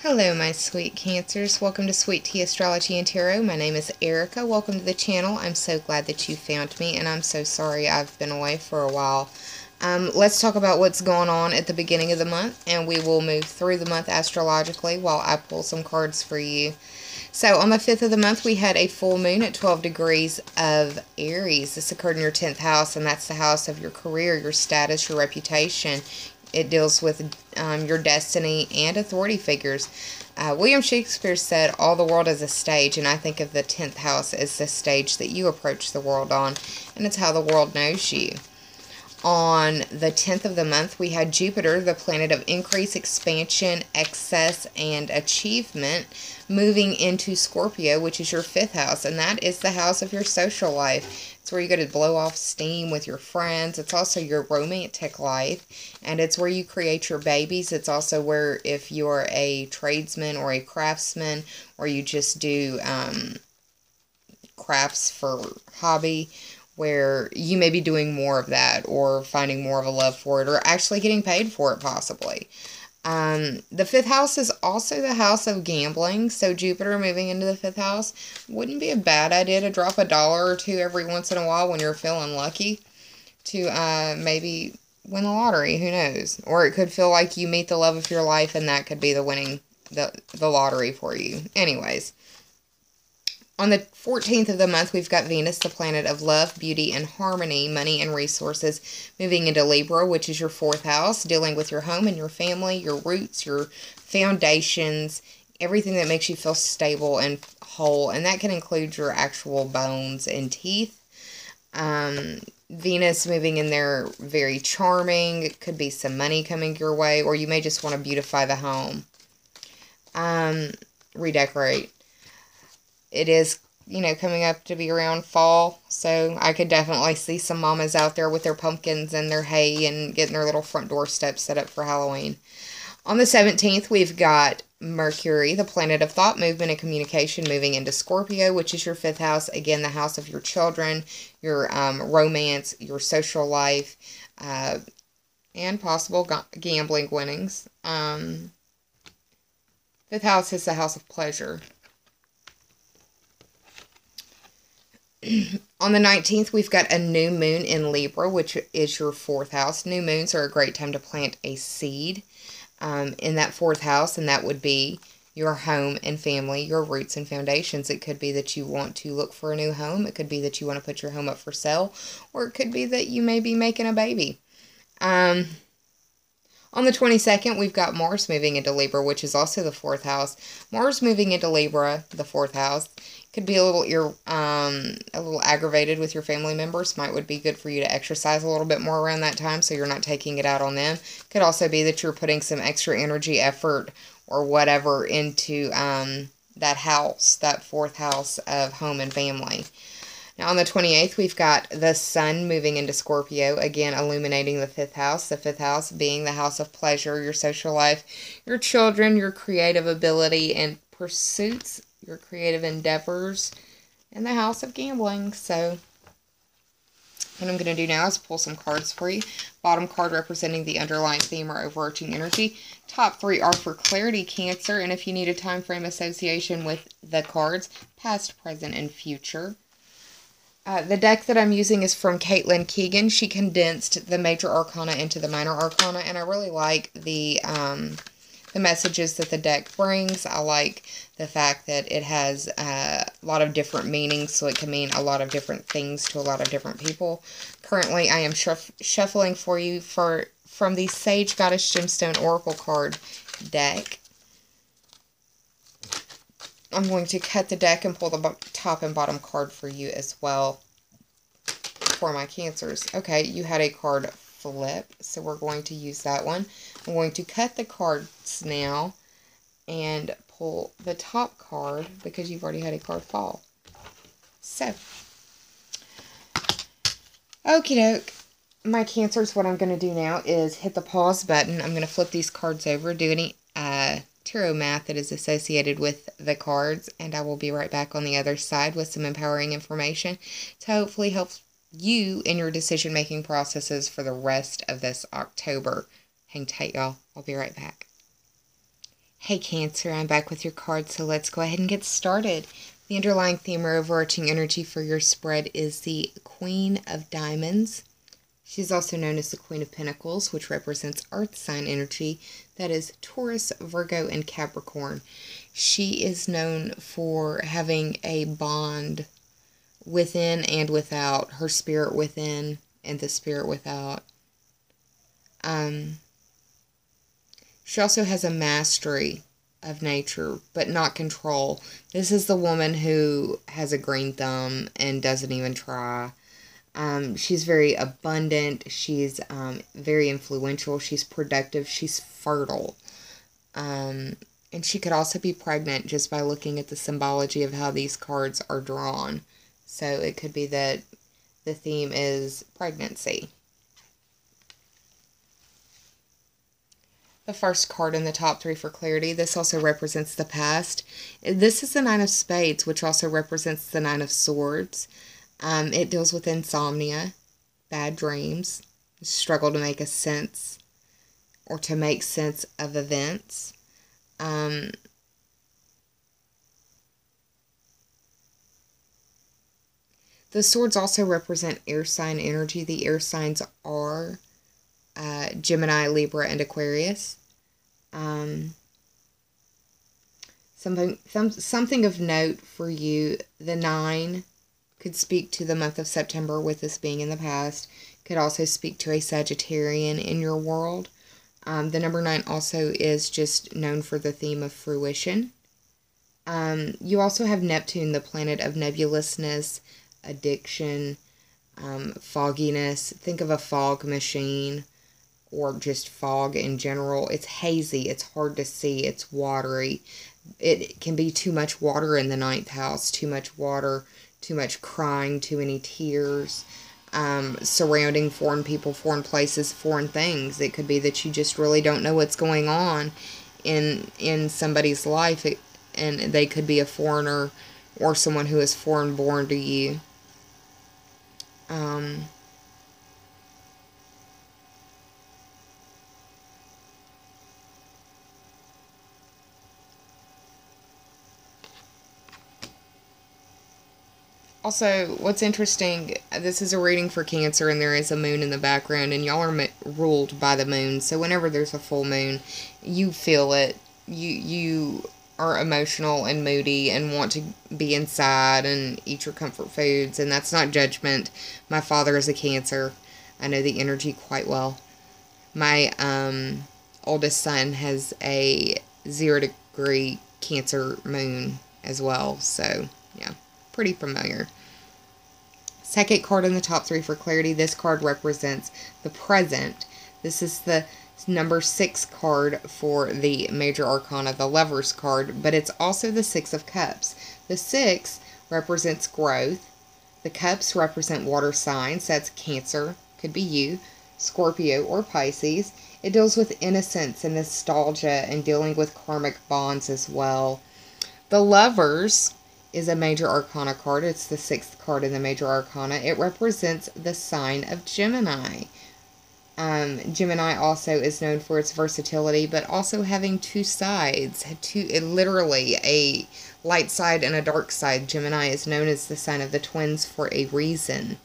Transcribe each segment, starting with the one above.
Hello, my sweet Cancers. Welcome to Sweet Tea Astrology and Tarot. My name is Erica. Welcome to the channel. I'm so glad that you found me, and I'm so sorry I've been away for a while. Let's talk about what's going on at the beginning of the month, and we will move through the month astrologically while I pull some cards for you. So, on the 5th of the month, we had a full moon at 12 degrees of Aries. This occurred in your 10th house, and that's the house of your career, your status, your reputation. It deals with your destiny and authority figures. William Shakespeare said, all the world is a stage, and I think of the 10th house as the stage that you approach the world on, and it's how the world knows you. On the 10th of the month, we had Jupiter, the planet of increase, expansion, excess, and achievement, moving into Scorpio, which is your 5th house, and that is the house of your social life. It's where you go to blow off steam with your friends. It's also your romantic life, and it's where you create your babies. It's also where, if you're a tradesman or a craftsman, or you just do crafts for hobby, where you may be doing more of that or finding more of a love for it or actually getting paid for it possibly. The 5th house is also the house of gambling, so Jupiter moving into the 5th house wouldn't be a bad idea to drop $1 or $2 every once in a while when you're feeling lucky to maybe win the lottery, who knows? Or it could feel like you meet the love of your life and that could be the winning the lottery for you. Anyways, on the 14th of the month, we've got Venus, the planet of love, beauty, and harmony, money, and resources, moving into Libra, which is your 4th house, dealing with your home and your family, your roots, your foundations, everything that makes you feel stable and whole, and that can include your actual bones and teeth. Venus moving in there, very charming. It could be some money coming your way, or you may just want to beautify the home. Redecorate. It is, coming up to be around fall, so I could definitely see some mamas out there with their pumpkins and their hay and getting their little front doorstep set up for Halloween. On the 17th, we've got Mercury, the planet of thought, movement, and communication, moving into Scorpio, which is your 5th house. Again, the house of your children, your romance, your social life, and possible gambling winnings. 5th house is the house of pleasure. On the 19th, we've got a new moon in Libra, which is your 4th house. New moons are a great time to plant a seed in that 4th house, and that would be your home and family, your roots and foundations. It could be that you want to look for a new home. It could be that you want to put your home up for sale, or it could be that you may be making a baby. On the 22nd, we've got Mars moving into Libra, which is also the 4th house. Mars moving into Libra, the 4th house, could be a little aggravated with your family members. Would be good for you to exercise a little bit more around that time so you're not taking it out on them. Could also be that you're putting some extra energy, effort, or whatever into that house, that 4th house of home and family. Now, on the 28th, we've got the Sun moving into Scorpio, again, illuminating the 5th house. The 5th house being the house of pleasure, your social life, your children, your creative ability and pursuits, your creative endeavors, and the house of gambling. So, what I'm going to do now is pull some cards for you. Bottom card representing the underlying theme or overarching energy. Top 3 are for clarity, Cancer, and if you need a time frame association with the cards, past, present, and future. The deck that I'm using is from Caitlin Keegan. She condensed the major arcana into the minor arcana, and I really like the messages that the deck brings. I like the fact that it has a lot of different meanings, so it can mean a lot of different things to a lot of different people. Currently, I am shuffling for you from the Sage Goddess Gemstone Oracle card deck. I'm going to cut the deck and pull the top and bottom card for you as well for my Cancers. Okay, you had a card flip, so we're going to use that one. I'm going to cut the cards now and pull the top card because you've already had a card fall. So, okie doke. My Cancers, what I'm going to do now is hit the pause button. I'm going to flip these cards over, do any tarot math that is associated with the cards, and I will be right back on the other side with some empowering information to hopefully help you in your decision-making processes for the rest of this October. Hang tight, y'all. I'll be right back. Hey Cancer, I'm back with your cards, so let's go ahead and get started. The underlying theme or overarching energy for your spread is the Queen of Diamonds. She's also known as the Queen of Pentacles, which represents earth sign energy. That is Taurus, Virgo, and Capricorn. She is known for having a bond within and without, her spirit within and the spirit without. She also has a mastery of nature, but not control. This is the woman who has a green thumb and doesn't even try. She's very abundant. She's very influential. She's productive. She's fertile. And she could also be pregnant just by looking at the symbology of how these cards are drawn. So it could be that the theme is pregnancy. The first card in the top three for clarity, this also represents the past. This is the Nine of Spades, which also represents the Nine of Swords. It deals with insomnia, bad dreams, struggle to make a sense or to make sense of events. The swords also represent air sign energy. The air signs are Gemini, Libra, and Aquarius. Something of note for you, the 9 could speak to the month of September, with this being in the past. Could also speak to a Sagittarian in your world. The number 9 also is just known for the theme of fruition. You also have Neptune, the planet of nebulousness, addiction, fogginess. Think of a fog machine or just fog in general. It's hazy, it's hard to see, it's watery. It can be too much water in the 9th house, too much water, too much crying, too many tears, surrounding foreign people, foreign places, foreign things. It could be that you just really don't know what's going on in somebody's life, and they could be a foreigner or someone who is foreign born to you. Also, what's interesting, this is a reading for Cancer, and there is a moon in the background, and y'all are ruled by the moon. So whenever there's a full moon, you feel it. You are emotional and moody and want to be inside and eat your comfort foods, and that's not judgment. My father is a Cancer. I know the energy quite well. My oldest son has a 0-degree Cancer moon as well, so yeah, pretty familiar. Second card in the top three for clarity. This card represents the present. This is the number 6 card for the major arcana, the Lovers card, but it's also the 6 of Cups. The 6 represents growth. The Cups represent water signs. That's Cancer, could be you, Scorpio, or Pisces. It deals with innocence and nostalgia and dealing with karmic bonds as well. The Lovers is a major arcana card. It's the 6th card in the major arcana. It represents the sign of Gemini. Gemini also is known for its versatility, but also having two sides. Literally a light side and a dark side. Gemini is known as the sign of the twins for a reason.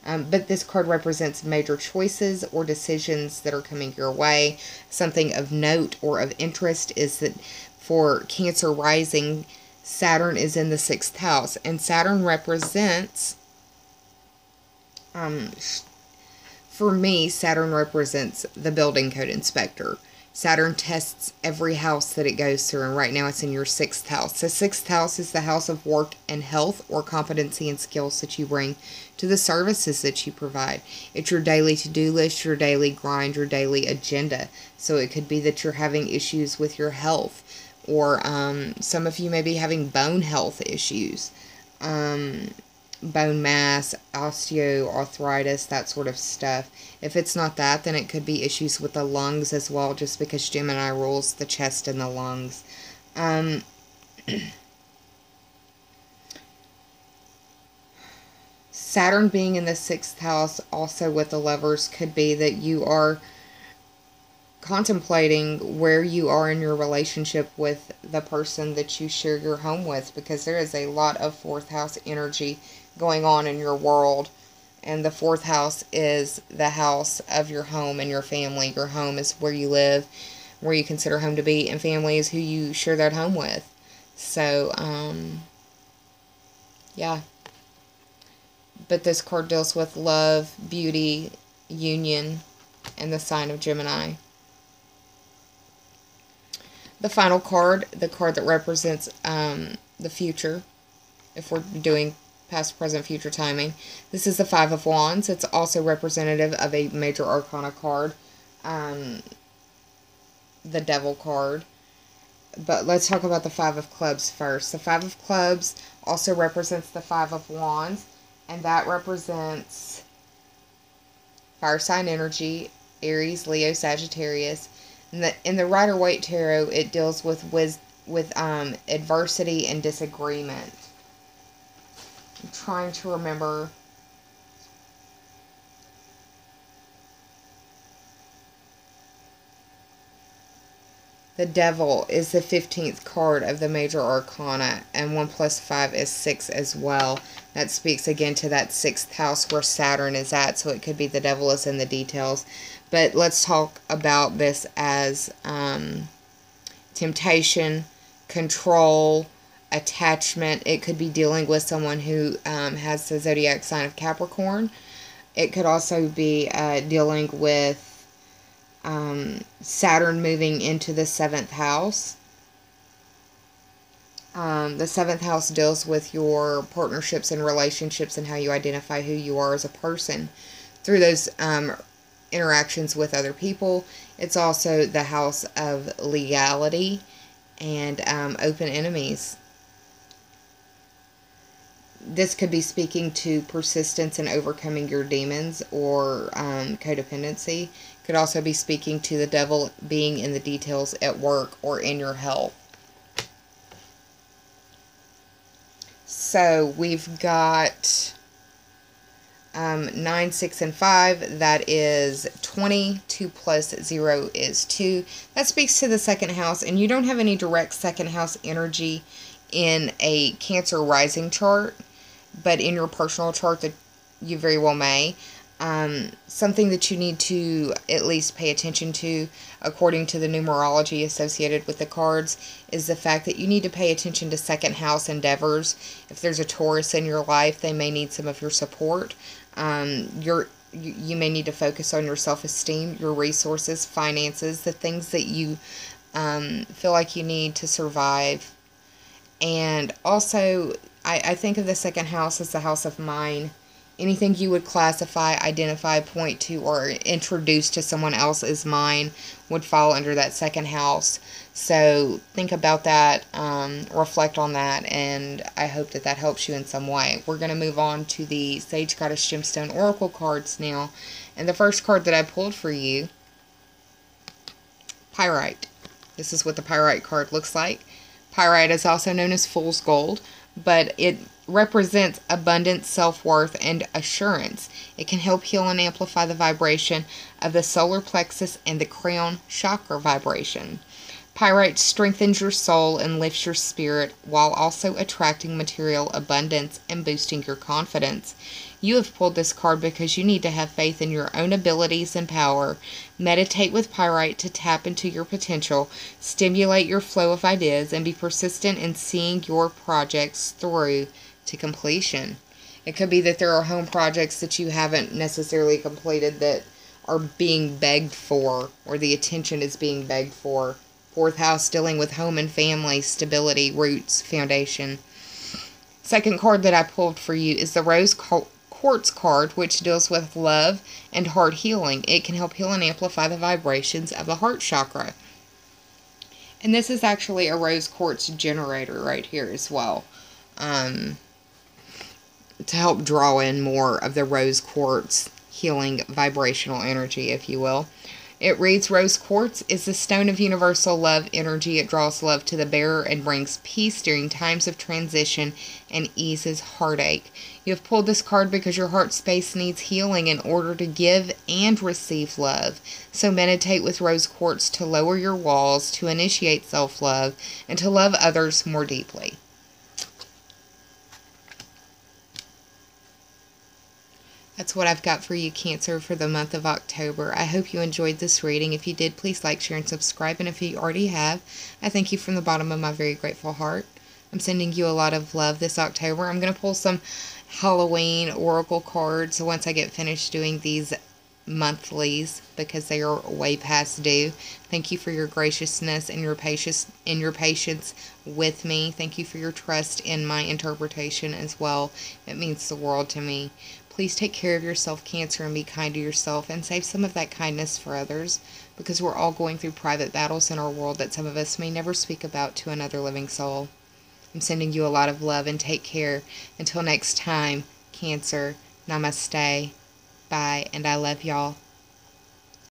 But this card represents major choices or decisions that are coming your way. Something of note or of interest is that for Cancer rising, Saturn is in the 6th house, and Saturn represents, for me, Saturn represents the building code inspector. Saturn tests every house that it goes through, and right now it's in your 6th house. The 6th house is the house of work and health, or competency and skills that you bring to the services that you provide. It's your daily to-do list, your daily grind, your daily agenda. So it could be that you're having issues with your health, or some of you may be having bone health issues, bone mass, osteoarthritis, that sort of stuff. If it's not that, then it could be issues with the lungs as well, just because Gemini rules the chest and the lungs. Saturn being in the 6th house also with the Lovers could be that you are contemplating where you are in your relationship with the person that you share your home with, because there is a lot of fourth house energy going on in your world. And the fourth house is the house of your home and your family. Your home is where you live, where you consider home to be, and family is who you share that home with. So, yeah. But this card deals with love, beauty, union, and the sign of Gemini. The final card, the card that represents the future, if we're doing past, present, future timing. This is the Five of Wands. It's also representative of a major arcana card, the Devil card. But let's talk about the Five of Clubs first. The Five of Clubs also represents the Five of Wands, and that represents fire sign energy, Aries, Leo, Sagittarius. In the Rider-Waite Tarot, it deals with adversity and disagreement. I'm trying to remember. The Devil is the 15th card of the major arcana, and 1 plus 5 is 6 as well. That speaks again to that 6th house where Saturn is at, so it could be the devil is in the details. But let's talk about this as temptation, control, attachment. It could be dealing with someone who has the zodiac sign of Capricorn. It could also be dealing with Saturn moving into the 7th house. The 7th house deals with your partnerships and relationships and how you identify who you are as a person through those interactions with other people. It's also the house of legality and open enemies. This could be speaking to persistence and overcoming your demons or codependency. Could also be speaking to the devil being in the details at work or in your health. So we've got 9, 6, and 5. That is 20. 2 plus 0 is 2. That speaks to the 2nd house, and you don't have any direct 2nd house energy in a Cancer rising chart, but in your personal chart that you very well may. Something that you need to at least pay attention to, according to the numerology associated with the cards, is the fact that you need to pay attention to 2nd house endeavors. If there's a Taurus in your life, they may need some of your support. You may need to focus on your self-esteem, your resources, finances, the things that you feel like you need to survive. And also, I think of the 2nd house as the house of mind. Anything you would classify, identify, point to, or introduce to someone else as mine would fall under that 2nd house. So think about that, reflect on that, and I hope that that helps you in some way. We're going to move on to the Sage Goddess Gemstone Oracle cards now. And the first card that I pulled for you, Pyrite. This is what the Pyrite card looks like. Pyrite is also known as Fool's Gold, but it represents abundance, self-worth, and assurance. It can help heal and amplify the vibration of the solar plexus and the crown chakra vibration. Pyrite strengthens your soul and lifts your spirit while also attracting material abundance and boosting your confidence. You have pulled this card because you need to have faith in your own abilities and power. Meditate with Pyrite to tap into your potential, stimulate your flow of ideas, and be persistent in seeing your projects through to completion. It could be that there are home projects that you haven't necessarily completed that are being begged for, or the attention is being begged for. 4th house dealing with home and family, stability, roots, foundation. Second card that I pulled for you is the Rose Quartz card, which deals with love and heart healing. It can help heal and amplify the vibrations of the heart chakra. And this is actually a rose quartz generator right here as well, to help draw in more of the rose quartz healing vibrational energy, if you will. It reads, Rose quartz is the stone of universal love energy. It draws love to the bearer and brings peace during times of transition and eases heartache. You have pulled this card because your heart space needs healing in order to give and receive love. So meditate with rose quartz to lower your walls, to initiate self-love, and to love others more deeply. That's what I've got for you, Cancer, for the month of October. I hope you enjoyed this reading. If you did, please like, share, and subscribe. And if you already have, I thank you from the bottom of my very grateful heart. I'm sending you a lot of love this October. I'm going to pull some Halloween oracle cards once I get finished doing these monthlies because they are way past due. Thank you for your graciousness and your patience with me. Thank you for your trust in my interpretation as well. It means the world to me. Please take care of yourself, Cancer, and be kind to yourself, and save some of that kindness for others, because we're all going through private battles in our world that some of us may never speak about to another living soul. I'm sending you a lot of love, and take care. Until next time, Cancer, namaste, bye, and I love y'all.